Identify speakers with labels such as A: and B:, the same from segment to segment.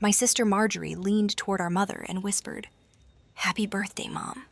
A: My sister Marjorie leaned toward our mother and whispered, "Happy birthday, Mom."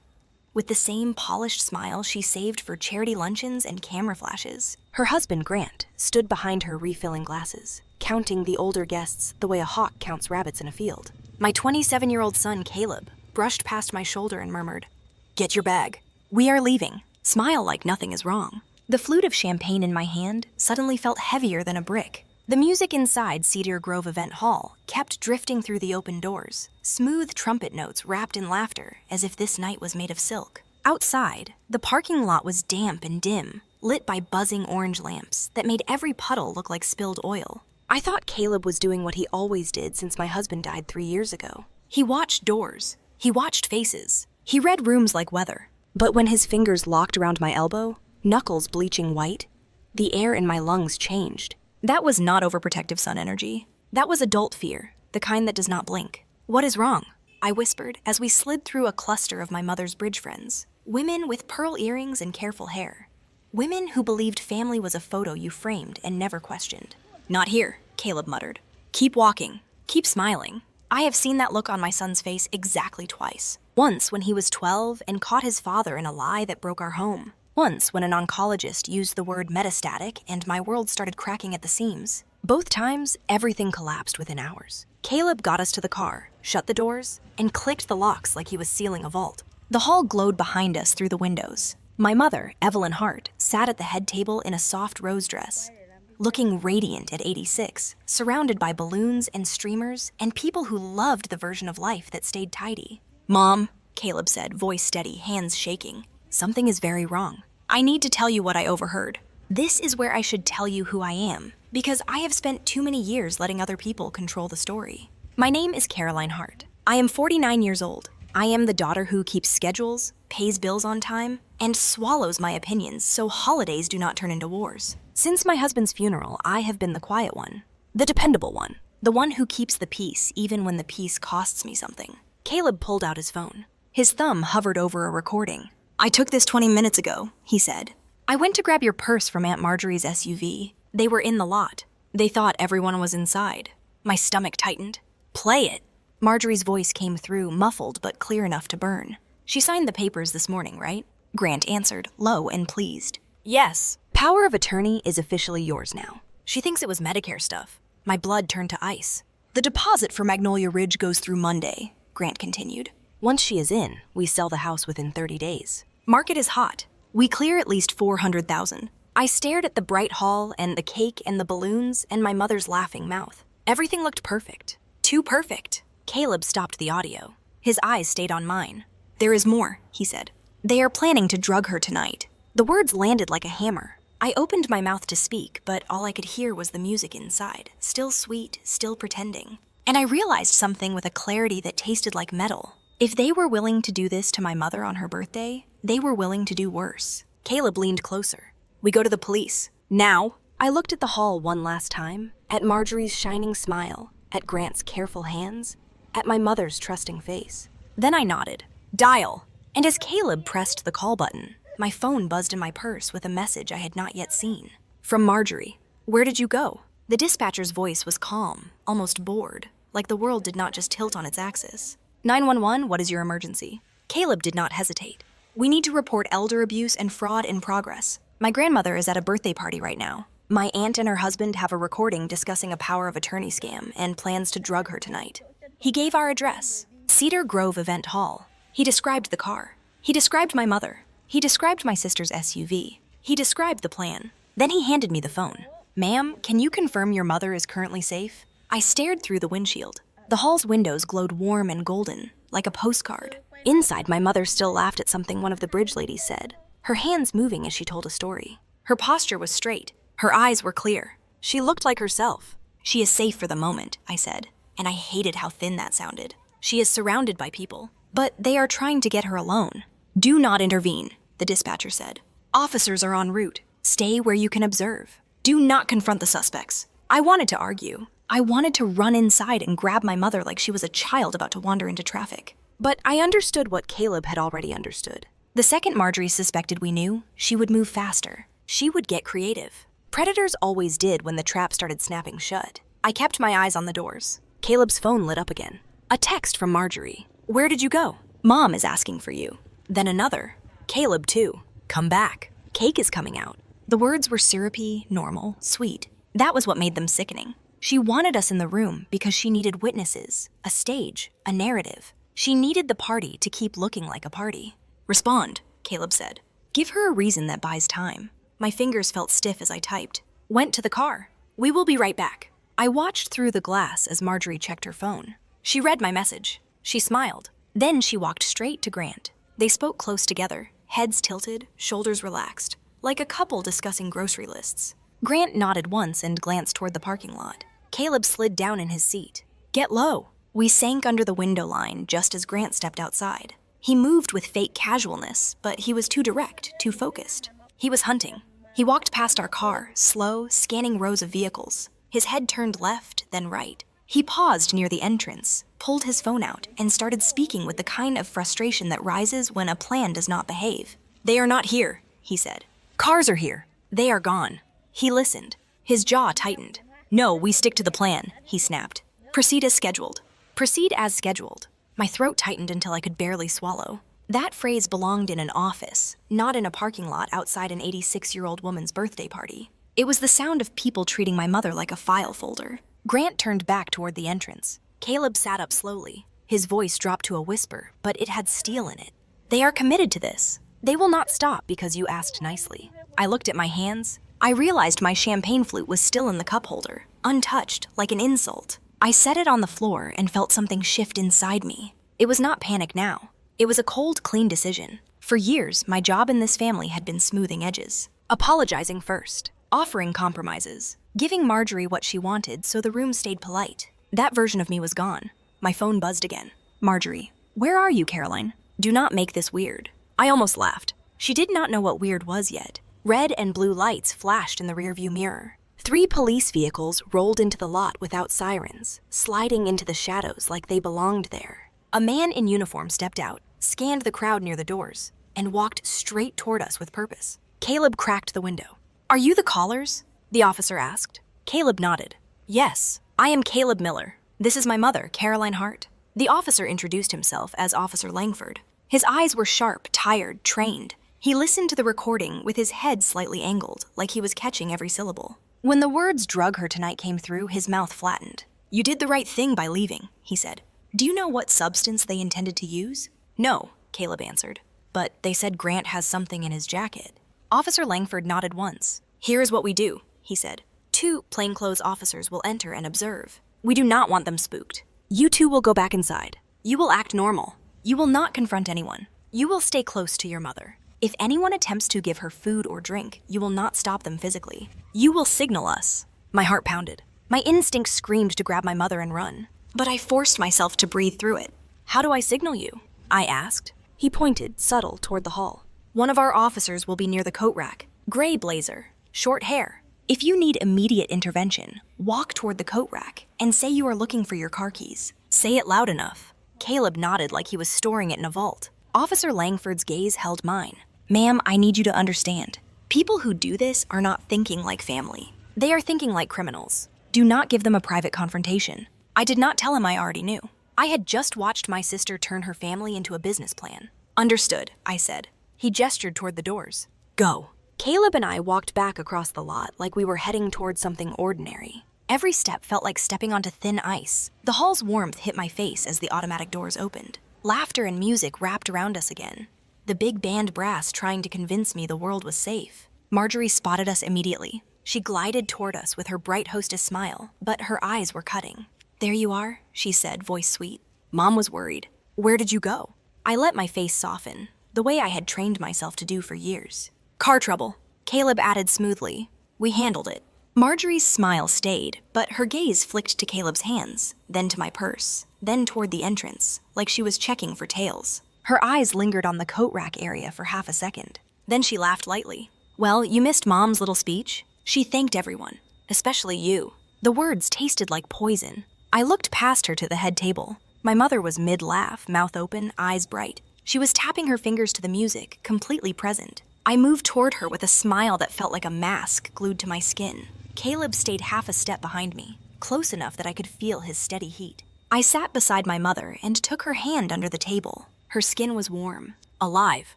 A: With the same polished smile she saved for charity luncheons and camera flashes. Her husband, Grant, stood behind her refilling glasses, counting the older guests the way a hawk counts rabbits in a field. My 27-year-old son, Caleb, brushed past my shoulder and murmured, "Get your bag. We are leaving. Smile like nothing is wrong." The flute of champagne in my hand suddenly felt heavier than a brick. The music inside Cedar Grove Event Hall kept drifting through the open doors, smooth trumpet notes wrapped in laughter as if this night was made of silk. Outside, the parking lot was damp and dim, lit by buzzing orange lamps that made every puddle look like spilled oil. I thought Caleb was doing what he always did since my husband died 3 years ago. He watched doors. He watched faces. He read rooms like weather. But when his fingers locked around my elbow, knuckles bleaching white, the air in my lungs changed. That was not overprotective son energy. That was adult fear, the kind that does not blink. "What is wrong?" I whispered as we slid through a cluster of my mother's bridge friends. Women with pearl earrings and careful hair. Women who believed family was a photo you framed and never questioned. "Not here," Caleb muttered. "Keep walking. Keep smiling." I have seen that look on my son's face exactly twice. Once when he was 12 and caught his father in a lie that broke our home. Once when an oncologist used the word metastatic and my world started cracking at the seams. Both times, everything collapsed within hours. Caleb got us to the car, shut the doors, and clicked the locks like he was sealing a vault. The hall glowed behind us through the windows. My mother, Evelyn Hart, sat at the head table in a soft rose dress, looking radiant at 86, surrounded by balloons and streamers and people who loved the version of life that stayed tidy. "Mom," Caleb said, voice steady, hands shaking, "something is very wrong. I need to tell you what I overheard. This is where I should tell you who I am, because I have spent too many years letting other people control the story. My name is Caroline Hart. I am 49 years old. I am the daughter who keeps schedules, pays bills on time, and swallows my opinions so holidays do not turn into wars. Since my husband's funeral, I have been the quiet one, the dependable one, the one who keeps the peace even when the peace costs me something." Caleb pulled out his phone. His thumb hovered over a recording. "I took this 20 minutes ago," he said. "I went to grab your purse from Aunt Marjorie's SUV. They were in the lot. They thought everyone was inside." My stomach tightened. "Play it." Marjorie's voice came through, muffled but clear enough to burn. "She signed the papers this morning, right?" Grant answered, low and pleased. "Yes. Power of attorney is officially yours now. She thinks it was Medicare stuff." My blood turned to ice. "The deposit for Magnolia Ridge goes through Monday," Grant continued. "Once she is in, we sell the house within 30 days. Market is hot. We clear at least 400,000. I stared at the bright hall and the cake and the balloons and my mother's laughing mouth. Everything looked perfect. Too perfect. Caleb stopped the audio. His eyes stayed on mine. "There is more," he said. "They are planning to drug her tonight." The words landed like a hammer. I opened my mouth to speak, but all I could hear was the music inside, still sweet, still pretending. And I realized something with a clarity that tasted like metal. If they were willing to do this to my mother on her birthday, they were willing to do worse. Caleb leaned closer. "We go to the police. Now." I looked at the hall one last time, at Marjorie's shining smile, at Grant's careful hands, at my mother's trusting face. Then I nodded. "Dial." And as Caleb pressed the call button, my phone buzzed in my purse with a message I had not yet seen. From Marjorie. "Where did you go?" The dispatcher's voice was calm, almost bored, like the world did not just tilt on its axis. 911, what is your emergency?" Caleb did not hesitate. "We need to report elder abuse and fraud in progress. My grandmother is at a birthday party right now. My aunt and her husband have a recording discussing a power of attorney scam and plans to drug her tonight." He gave our address, Cedar Grove Event Hall. He described the car. He described my mother. He described my sister's SUV. He described the plan. Then he handed me the phone. "Ma'am, can you confirm your mother is currently safe?" I stared through the windshield. The hall's windows glowed warm and golden, like a postcard. Inside, my mother still laughed at something one of the bridge ladies said, her hands moving as she told a story. Her posture was straight. Her eyes were clear. She looked like herself. "She is safe for the moment," I said, and I hated how thin that sounded. "She is surrounded by people, but they are trying to get her alone." "Do not intervene," the dispatcher said. "Officers are en route. Stay where you can observe. Do not confront the suspects." I wanted to argue. I wanted to run inside and grab my mother like she was a child about to wander into traffic. But I understood what Caleb had already understood. The second Marjorie suspected we knew, she would move faster. She would get creative. Predators always did when the trap started snapping shut. I kept my eyes on the doors. Caleb's phone lit up again. A text from Marjorie. Where did you go? Mom is asking for you. Then another. Caleb too. Come back. Cake is coming out. The words were syrupy, normal, sweet. That was what made them sickening. She wanted us in the room because she needed witnesses, a stage, a narrative. She needed the party to keep looking like a party. Respond, Caleb said. Give her a reason that buys time. My fingers felt stiff as I typed. Went to the car. We will be right back. I watched through the glass as Marjorie checked her phone. She read my message. She smiled. Then she walked straight to Grant. They spoke close together, heads tilted, shoulders relaxed, like a couple discussing grocery lists. Grant nodded once and glanced toward the parking lot. Caleb slid down in his seat. Get low. We sank under the window line just as Grant stepped outside. He moved with fake casualness, but he was too direct, too focused. He was hunting. He walked past our car, slow, scanning rows of vehicles. His head turned left, then right. He paused near the entrance, pulled his phone out, and started speaking with the kind of frustration that rises when a plan does not behave. They are not here, he said. Cars are here. They are gone. He listened. His jaw tightened. No, we stick to the plan, he snapped. Proceed as scheduled. Proceed as scheduled. My throat tightened until I could barely swallow. That phrase belonged in an office, not in a parking lot outside an 86-year-old woman's birthday party. It was the sound of people treating my mother like a file folder. Grant turned back toward the entrance. Caleb sat up slowly. His voice dropped to a whisper, but it had steel in it. They are committed to this. They will not stop because you asked nicely. I looked at my hands. I realized my champagne flute was still in the cup holder, untouched, like an insult. I set it on the floor and felt something shift inside me. It was not panic now. It was a cold, clean decision. For years, my job in this family had been smoothing edges. Apologizing first. Offering compromises. Giving Marjorie what she wanted so the room stayed polite. That version of me was gone. My phone buzzed again. Marjorie. Where are you, Caroline? Do not make this weird. I almost laughed. She did not know what weird was yet. Red and blue lights flashed in the rearview mirror. 3 police vehicles rolled into the lot without sirens, sliding into the shadows like they belonged there. A man in uniform stepped out, scanned the crowd near the doors, and walked straight toward us with purpose. Caleb cracked the window. Are you the callers? The officer asked. Caleb nodded. Yes, I am Caleb Miller. This is my mother, Caroline Hart. The officer introduced himself as Officer Langford. His eyes were sharp, tired, trained. He listened to the recording with his head slightly angled, like he was catching every syllable. When the words "drug her tonight" came through, his mouth flattened. You did the right thing by leaving, he said. Do you know what substance they intended to use? No, Caleb answered. But they said Grant has something in his jacket. Officer Langford nodded once. Here is what we do, he said. 2 plainclothes officers will enter and observe. We do not want them spooked. You 2 will go back inside. You will act normal. You will not confront anyone. You will stay close to your mother. If anyone attempts to give her food or drink, you will not stop them physically. You will signal us. My heart pounded. My instinct screamed to grab my mother and run. But I forced myself to breathe through it. How do I signal you? I asked. He pointed, subtle, toward the hall. One of our officers will be near the coat rack. Gray blazer, short hair. If you need immediate intervention, walk toward the coat rack and say you are looking for your car keys. Say it loud enough. Caleb nodded like he was storing it in a vault. Officer Langford's gaze held mine. Ma'am, I need you to understand. People who do this are not thinking like family. They are thinking like criminals. Do not give them a private confrontation. I did not tell him I already knew. I had just watched my sister turn her family into a business plan. Understood, I said. He gestured toward the doors. Go. Caleb and I walked back across the lot like we were heading toward something ordinary. Every step felt like stepping onto thin ice. The hall's warmth hit my face as the automatic doors opened. Laughter and music wrapped around us again. The big band brass trying to convince me the world was safe. Marjorie spotted us immediately. She glided toward us with her bright hostess smile, but her eyes were cutting. There you are, she said, voice sweet. Mom was worried. Where did you go? I let my face soften, the way I had trained myself to do for years. Car trouble, Caleb added smoothly. We handled it. Marjorie's smile stayed, but her gaze flicked to Caleb's hands, then to my purse, then toward the entrance, like she was checking for tails. Her eyes lingered on the coat rack area for half a second. Then she laughed lightly. Well, you missed Mom's little speech. She thanked everyone, especially you. The words tasted like poison. I looked past her to the head table. My mother was mid-laugh, mouth open, eyes bright. She was tapping her fingers to the music, completely present. I moved toward her with a smile that felt like a mask glued to my skin. Caleb stayed half a step behind me. close enough that I could feel his steady heat. I sat beside my mother and took her hand under the table. Her skin was warm, alive,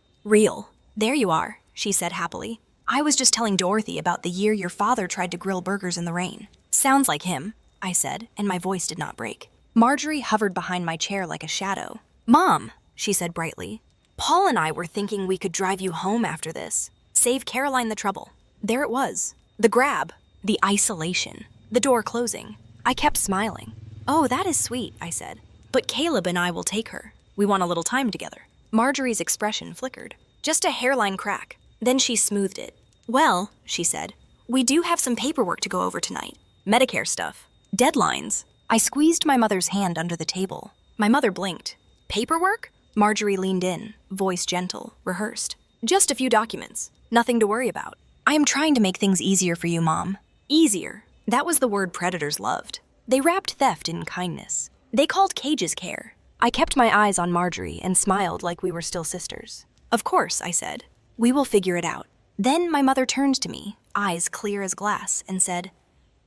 A: real. "There you are," she said happily. "I was just telling Dorothy about the year your father tried to grill burgers in the rain." "Sounds like him," I said, and my voice did not break. Marjorie hovered behind my chair like a shadow. "Mom," she said brightly, "Paul and I were thinking we could drive you home after this. Save Caroline the trouble." There it was. The grab. The isolation. The door closing. I kept smiling. "Oh, that is sweet," I said. "But Caleb and I will take her. We want a little time together." Marjorie's expression flickered. Just a hairline crack. Then she smoothed it. "Well," she said, "we do have some paperwork to go over tonight. Medicare stuff. Deadlines." I squeezed my mother's hand under the table. My mother blinked. "Paperwork?" Marjorie leaned in, voice gentle, rehearsed. "Just a few documents. Nothing to worry about. I am trying to make things easier for you, Mom." Easier. That was the word predators loved. They wrapped theft in kindness. They called cages care. I kept my eyes on Marjorie and smiled like we were still sisters. "Of course," I said. "We will figure it out." Then my mother turned to me, eyes clear as glass, and said,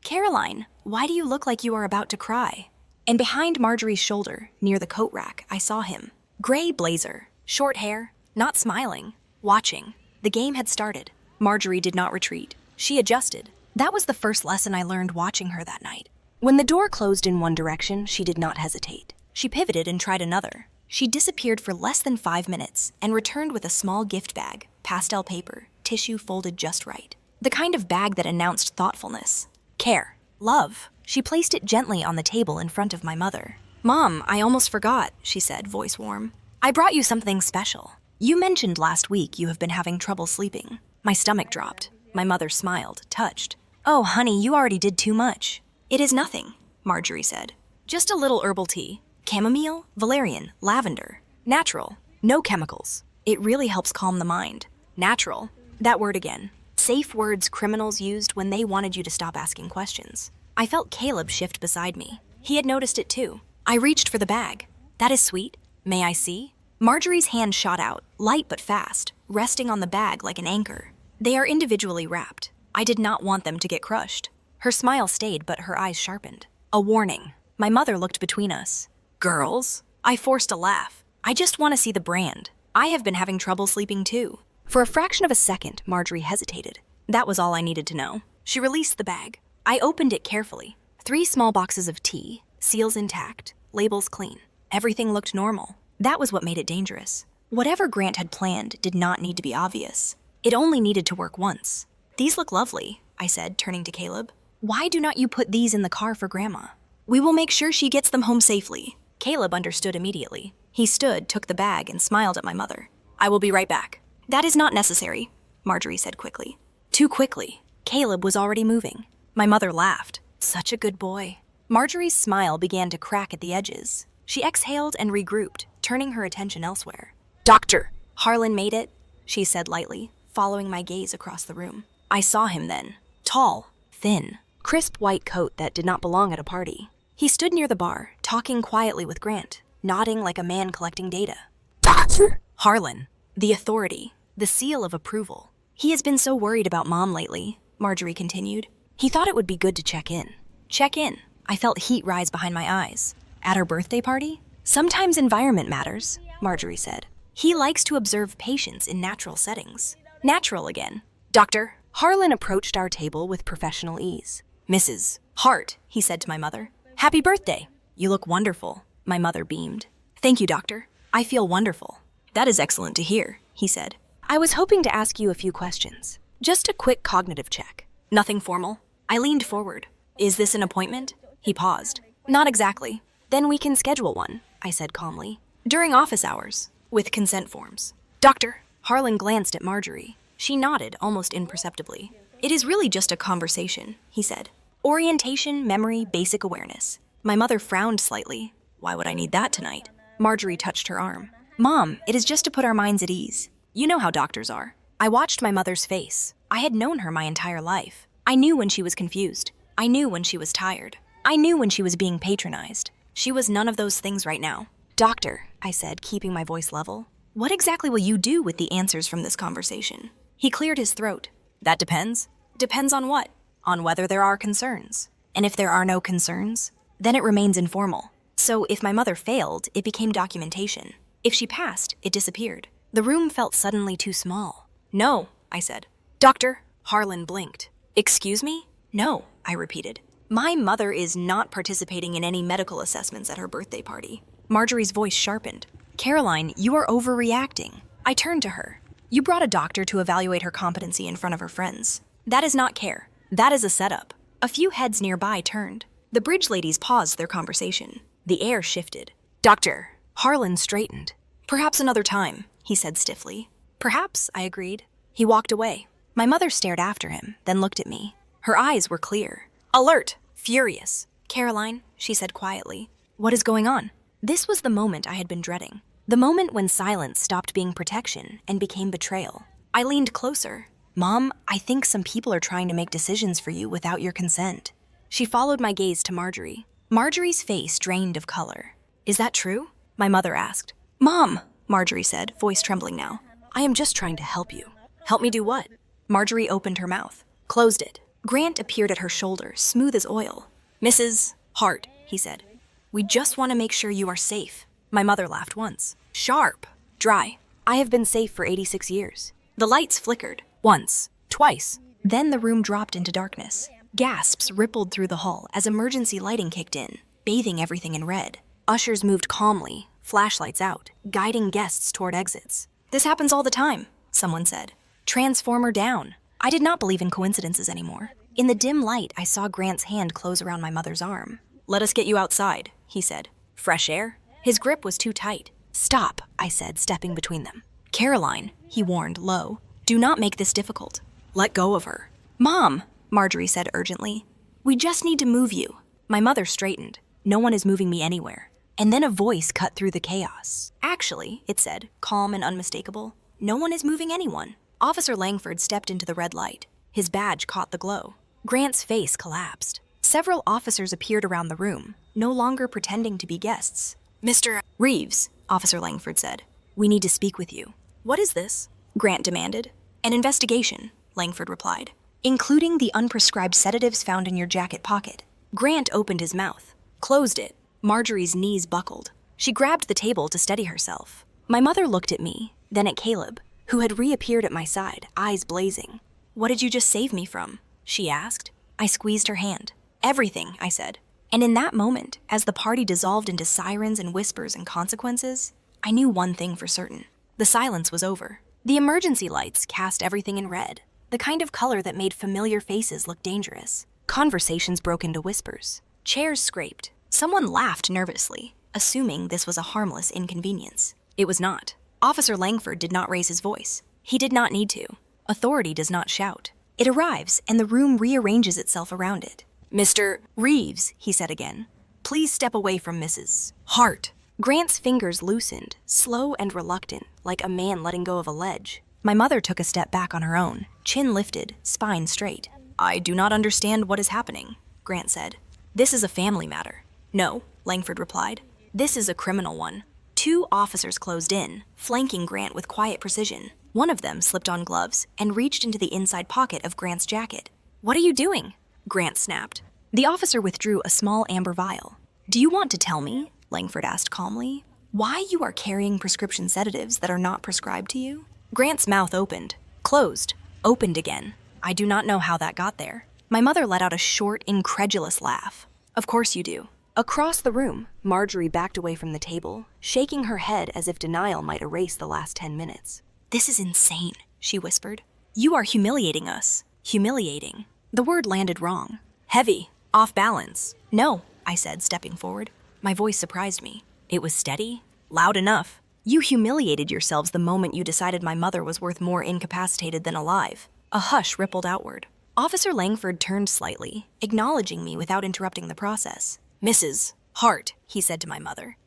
A: "Caroline, why do you look like you are about to cry?" And behind Marjorie's shoulder, near the coat rack, I saw him. Gray blazer, short hair, not smiling, watching. The game had started. Marjorie did not retreat. She adjusted. That was the first lesson I learned watching her that night. When the door closed in one direction, she did not hesitate. She pivoted and tried another. She disappeared for less than 5 minutes and returned with a small gift bag, pastel paper, tissue folded just right. The kind of bag that announced thoughtfulness, care, love. She placed it gently on the table in front of my mother. "Mom, I almost forgot," she said, voice warm. "I brought you something special. You mentioned last week you have been having trouble sleeping." My stomach dropped. My mother smiled, touched. "Oh, honey, you already did too much." "It is nothing," Marjorie said. "Just a little herbal tea. Chamomile, valerian, lavender. Natural. No chemicals. It really helps calm the mind. Natural. That word again. Safe words criminals used when they wanted you to stop asking questions." I felt Caleb shift beside me. He had noticed it too. I reached for the bag. "That is sweet. May I see?" Marjorie's hand shot out, light but fast, resting on the bag like an anchor. They are individually wrapped. I did not want them to get crushed. Her smile stayed, but her eyes sharpened. A warning. My mother looked between us. "Girls?" I forced a laugh. "I just want to see the brand. I have been having trouble sleeping too." For a fraction of a second, Marjorie hesitated. That was all I needed to know. She released the bag. I opened it carefully. 3 small boxes of tea, seals intact, labels clean. Everything looked normal. That was what made it dangerous. Whatever Grant had planned did not need to be obvious. It only needed to work once. "These look lovely," I said, turning to Caleb. "Why do not you put these in the car for Grandma? We will make sure she gets them home safely." Caleb understood immediately. He stood, took the bag, and smiled at my mother. "I will be right back." "That is not necessary," Marjorie said quickly. Too quickly. Caleb was already moving. My mother laughed. "Such a good boy." Marjorie's smile began to crack at the edges. She exhaled and regrouped, turning her attention elsewhere. "Doctor!" "Harlan made it," she said lightly, following my gaze across the room. I saw him then. Tall, thin, crisp white coat that did not belong at a party. He stood near the bar, talking quietly with Grant, nodding like a man collecting data. "Doctor!" Harlan. The authority. The seal of approval. "He has been so worried about Mom lately," Marjorie continued. "He thought it would be good to check in." Check in. I felt heat rise behind my eyes. At her birthday party? "Sometimes environment matters," Marjorie said. "He likes to observe patients in natural settings." Natural again. "Doctor." Harlan approached our table with professional ease. "Mrs. Hart," he said to my mother. "Happy birthday. You look wonderful." My mother beamed. "Thank you, doctor. I feel wonderful." "That is excellent to hear," he said. "I was hoping to ask you a few questions. Just a quick cognitive check." "Nothing formal." I leaned forward. "Is this an appointment?" He paused. "Not exactly." "Then we can schedule one," I said calmly. "During office hours, with consent forms." "Doctor." Harlan glanced at Marjorie. She nodded almost imperceptibly. "It is really just a conversation," he said. "Orientation, memory, basic awareness." My mother frowned slightly. "Why would I need that tonight?" Marjorie touched her arm. "Mom, it is just to put our minds at ease. You know how doctors are." I watched my mother's face. I had known her my entire life. I knew when she was confused. I knew when she was tired. I knew when she was being patronized. She was none of those things right now. "Doctor," I said, keeping my voice level, "what exactly will you do with the answers from this conversation?" He cleared his throat. "That depends." "Depends on what?" "On whether there are concerns." And if there are no concerns, then it remains informal. So if my mother failed, it became documentation. If she passed, it disappeared. The room felt suddenly too small. No, I said. Doctor, Harlan blinked. Excuse me? No, I repeated. My mother is not participating in any medical assessments at her birthday party. Marjorie's voice sharpened. Caroline, you are overreacting. I turned to her. You brought a doctor to evaluate her competency in front of her friends. That is not care. That is a setup. A few heads nearby turned. The bridge ladies paused their conversation. The air shifted. Doctor. Harlan straightened. Perhaps another time, he said stiffly. Perhaps, I agreed. He walked away. My mother stared after him, then looked at me. Her eyes were clear. Alert. Furious. Caroline, she said quietly. What is going on? This was the moment I had been dreading. The moment when silence stopped being protection and became betrayal. I leaned closer. Mom, I think some people are trying to make decisions for you without your consent. She followed my gaze to Marjorie. Marjorie's face drained of color. Is that true? My mother asked. Mom, Marjorie said, voice trembling now. I am just trying to help you. Help me do what? Marjorie opened her mouth, closed it. Grant appeared at her shoulder, smooth as oil. Mrs. Hart, he said. We just want to make sure you are safe. My mother laughed once. Sharp. Dry. I have been safe for 86 years. The lights flickered. Once. Twice. Then the room dropped into darkness. Gasps rippled through the hall as emergency lighting kicked in, bathing everything in red. Ushers moved calmly, flashlights out, guiding guests toward exits. This happens all the time, someone said. Transformer down. I did not believe in coincidences anymore. In the dim light, I saw Grant's hand close around my mother's arm. Let us get you outside, he said. Fresh air? His grip was too tight. Stop, I said, stepping between them. Caroline, he warned low, do not make this difficult. Let go of her. Mom, Marjorie said urgently. We just need to move you. My mother straightened. No one is moving me anywhere. And then a voice cut through the chaos. Actually, it said, calm and unmistakable, no one is moving anyone. Officer Langford stepped into the red light. His badge caught the glow. Grant's face collapsed. Several officers appeared around the room, no longer pretending to be guests. Mr. Reeves, Officer Langford said, we need to speak with you. What is this? Grant demanded. An investigation, Langford replied, including the unprescribed sedatives found in your jacket pocket. Grant opened his mouth, closed it. Marjorie's knees buckled. She grabbed the table to steady herself. My mother looked at me, then at Caleb, who had reappeared at my side, eyes blazing. What did you just save me from? She asked. I squeezed her hand. Everything, I said. And in that moment, as the party dissolved into sirens and whispers and consequences, I knew one thing for certain. The silence was over. The emergency lights cast everything in red, the kind of color that made familiar faces look dangerous. Conversations broke into whispers. Chairs scraped. Someone laughed nervously, assuming this was a harmless inconvenience. It was not. Officer Langford did not raise his voice. He did not need to. Authority does not shout. It arrives, and the room rearranges itself around it. Mr. Reeves, he said again, please step away from Mrs. Hart. Grant's fingers loosened, slow and reluctant, like a man letting go of a ledge. My mother took a step back on her own, chin lifted, spine straight. I do not understand what is happening, Grant said. This is a family matter. No, Langford replied. This is a criminal one. 2 officers closed in, flanking Grant with quiet precision. One of them slipped on gloves and reached into the inside pocket of Grant's jacket. What are you doing? Grant snapped. The officer withdrew a small amber vial. Do you want to tell me, Langford asked calmly, why you are carrying prescription sedatives that are not prescribed to you? Grant's mouth opened, closed, opened again. I do not know how that got there. My mother let out a short, incredulous laugh. Of course you do. Across the room, Marjorie backed away from the table, shaking her head as if denial might erase the last 10 minutes. This is insane, she whispered. You are humiliating us. Humiliating. The word landed wrong. Heavy. Off balance. No, I said, stepping forward. My voice surprised me. It was steady, loud enough. You humiliated yourselves the moment you decided my mother was worth more incapacitated than alive. A hush rippled outward. Officer Langford turned slightly, acknowledging me without interrupting the process. Mrs. Hart, he said to my mother,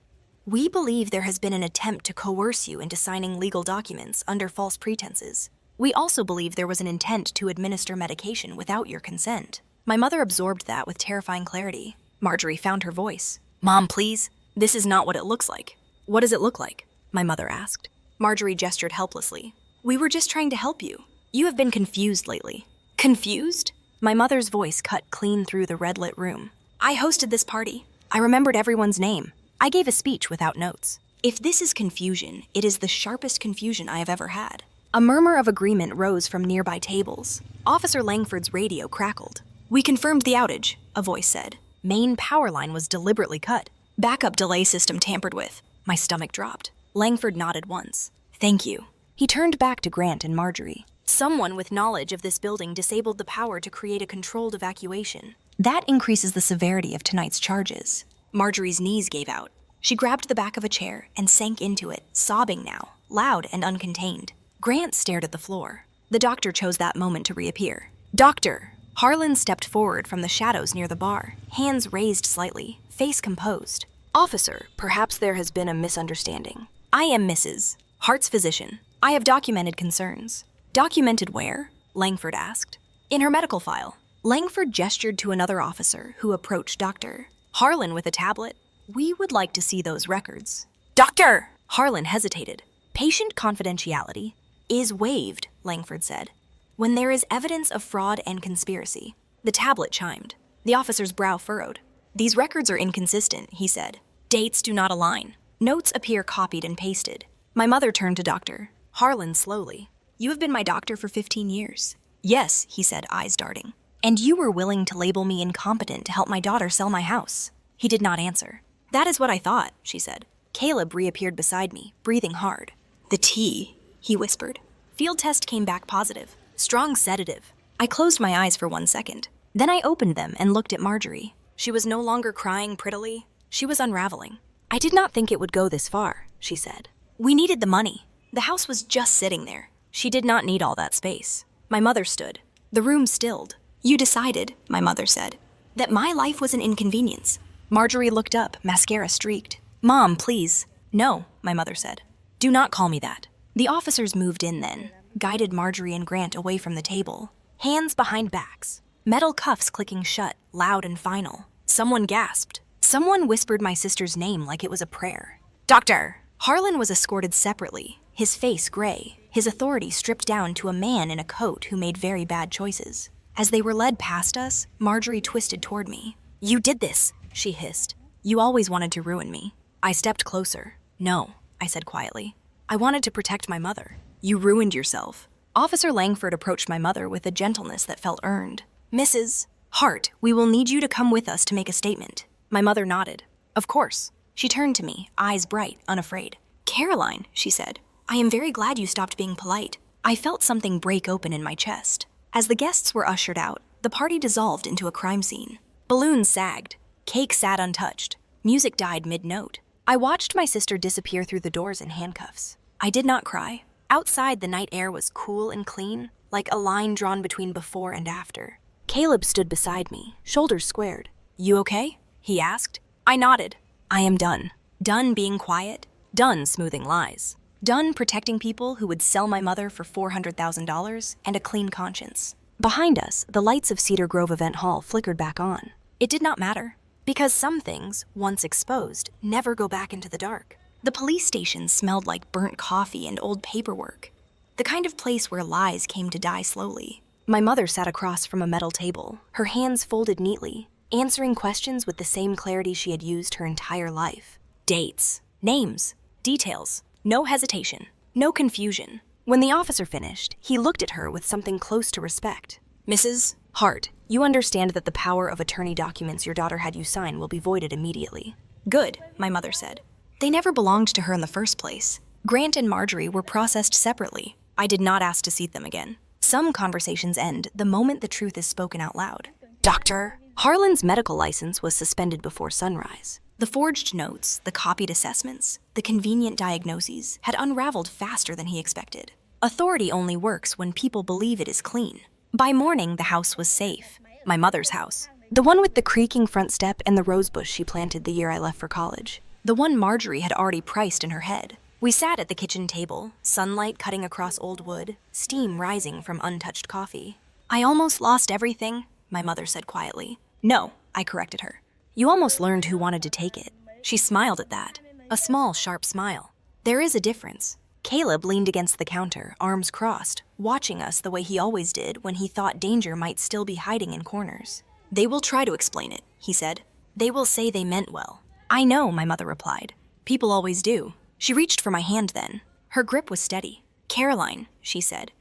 A: we believe there has been an attempt to coerce you into signing legal documents under false pretenses. We also believe there was an intent to administer medication without your consent. My mother absorbed that with terrifying clarity. Marjorie found her voice. Mom, please. This is not what it looks like. What does it look like? My mother asked. Marjorie gestured helplessly. We were just trying to help you. You have been confused lately. Confused? My mother's voice cut clean through the red-lit room. I hosted this party. I remembered everyone's name. I gave a speech without notes. If this is confusion, it is the sharpest confusion I have ever had. A murmur of agreement rose from nearby tables. Officer Langford's radio crackled. We confirmed the outage, a voice said. Main power line was deliberately cut. Backup delay system tampered with. My stomach dropped. Langford nodded once. Thank you. He turned back to Grant and Marjorie. Someone with knowledge of this building disabled the power to create a controlled evacuation. That increases the severity of tonight's charges. Marjorie's knees gave out. She grabbed the back of a chair and sank into it, sobbing now, loud and uncontained. Grant stared at the floor. The doctor chose that moment to reappear. Doctor! Harlan stepped forward from the shadows near the bar, hands raised slightly, face composed. Officer, perhaps there has been a misunderstanding. I am Mrs. Hart's physician. I have documented concerns. Documented where? Langford asked. In her medical file. Langford gestured to another officer who approached Dr. Harlan with a tablet. We would like to see those records. Doctor! Harlan hesitated. Patient confidentiality is waived, Langford said. When there is evidence of fraud and conspiracy. The tablet chimed. The officer's brow furrowed. These records are inconsistent, he said. Dates do not align. Notes appear copied and pasted. My mother turned to Dr. Harlan slowly. You have been my doctor for 15 years. Yes, he said, eyes darting. And you were willing to label me incompetent to help my daughter sell my house. He did not answer. That is what I thought, she said. Caleb reappeared beside me, breathing hard. The tea, he whispered. Field test came back positive. Strong sedative. I closed my eyes for 1 second. Then I opened them and looked at Marjorie. She was no longer crying prettily. She was unraveling. I did not think it would go this far, she said. We needed the money. The house was just sitting there. She did not need all that space. My mother stood. The room stilled. You decided, my mother said, that my life was an inconvenience. Marjorie looked up, mascara streaked. Mom, please. No, my mother said. Do not call me that. The officers moved in then, guided Marjorie and Grant away from the table. Hands behind backs. Metal cuffs clicking shut, loud and final. Someone gasped. Someone whispered my sister's name like it was a prayer. Doctor! Harlan was escorted separately, his face gray, his authority stripped down to a man in a coat who made very bad choices. As they were led past us, Marjorie twisted toward me. You did this, she hissed. You always wanted to ruin me. I stepped closer. No, I said quietly. I wanted to protect my mother. You ruined yourself. Officer Langford approached my mother with a gentleness that felt earned. Mrs. Hart, we will need you to come with us to make a statement. My mother nodded. Of course. She turned to me, eyes bright, unafraid. Caroline, she said, I am very glad you stopped being polite. I felt something break open in my chest. As the guests were ushered out, the party dissolved into a crime scene. Balloons sagged. Cake sat untouched. Music died mid-note. I watched my sister disappear through the doors in handcuffs. I did not cry. Outside, the night air was cool and clean, like a line drawn between before and after. Caleb stood beside me, shoulders squared. You okay? He asked. I nodded. I am done. Done being quiet. Done smoothing lies. Done protecting people who would sell my mother for $400,000 and a clean conscience. Behind us, the lights of Cedar Grove Event Hall flickered back on. It did not matter, because some things, once exposed, never go back into the dark. The police station smelled like burnt coffee and old paperwork. The kind of place where lies came to die slowly. My mother sat across from a metal table, her hands folded neatly, answering questions with the same clarity she had used her entire life. Dates, names, details, no hesitation, no confusion. When the officer finished, he looked at her with something close to respect. Mrs. Hart, you understand that the power of attorney documents your daughter had you sign will be voided immediately. Good, my mother said. They never belonged to her in the first place. Grant and Marjorie were processed separately. I did not ask to see them again. Some conversations end the moment the truth is spoken out loud. Doctor! Harlan's medical license was suspended before sunrise. The forged notes, the copied assessments, the convenient diagnoses had unraveled faster than he expected. Authority only works when people believe it is clean. By morning, the house was safe. My mother's house. The one with the creaking front step and the rosebush she planted the year I left for college. The one Marjorie had already priced in her head. We sat at the kitchen table, sunlight cutting across old wood, steam rising from untouched coffee. I almost lost everything, my mother said quietly. No, I corrected her. You almost learned who wanted to take it. She smiled at that. A small, sharp smile. There is a difference. Caleb leaned against the counter, arms crossed, watching us the way he always did when he thought danger might still be hiding in corners. "They will try to explain it," he said. "They will say they meant well." "I know," my mother replied. "People always do." She reached for my hand then. Her grip was steady. "Caroline," she said,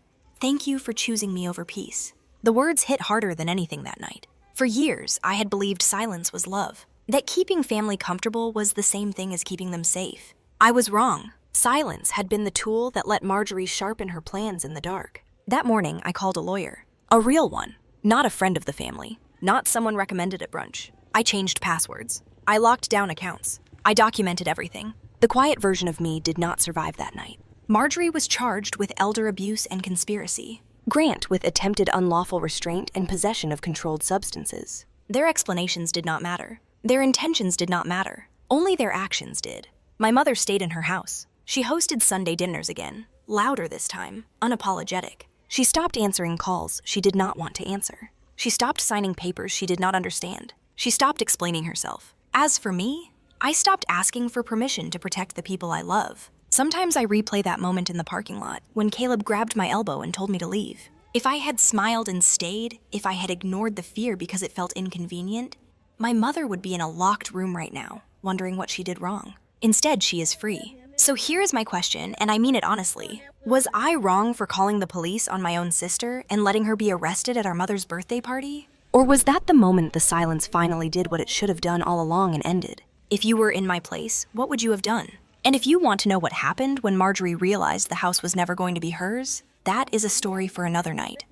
A: "thank you for choosing me over peace." The words hit harder than anything that night. For years, I had believed silence was love, that keeping family comfortable was the same thing as keeping them safe. I was wrong. Silence had been the tool that let Marjorie sharpen her plans in the dark. That morning, I called a lawyer. A real one, not a friend of the family, not someone recommended at brunch. I changed passwords. I locked down accounts. I documented everything. The quiet version of me did not survive that night. Marjorie was charged with elder abuse and conspiracy. Grant with attempted unlawful restraint and possession of controlled substances. Their explanations did not matter. Their intentions did not matter. Only their actions did. My mother stayed in her house. She hosted Sunday dinners again, louder this time, unapologetic. She stopped answering calls she did not want to answer. She stopped signing papers she did not understand. She stopped explaining herself. As for me, I stopped asking for permission to protect the people I love. Sometimes I replay that moment in the parking lot when Caleb grabbed my elbow and told me to leave. If I had smiled and stayed, if I had ignored the fear because it felt inconvenient, my mother would be in a locked room right now, wondering what she did wrong. Instead, she is free. So here is my question, and I mean it honestly. Was I wrong for calling the police on my own sister and letting her be arrested at our mother's birthday party? Or was that the moment the silence finally did what it should have done all along and ended? If you were in my place, what would you have done? And if you want to know what happened when Marjorie realized the house was never going to be hers, that is a story for another night.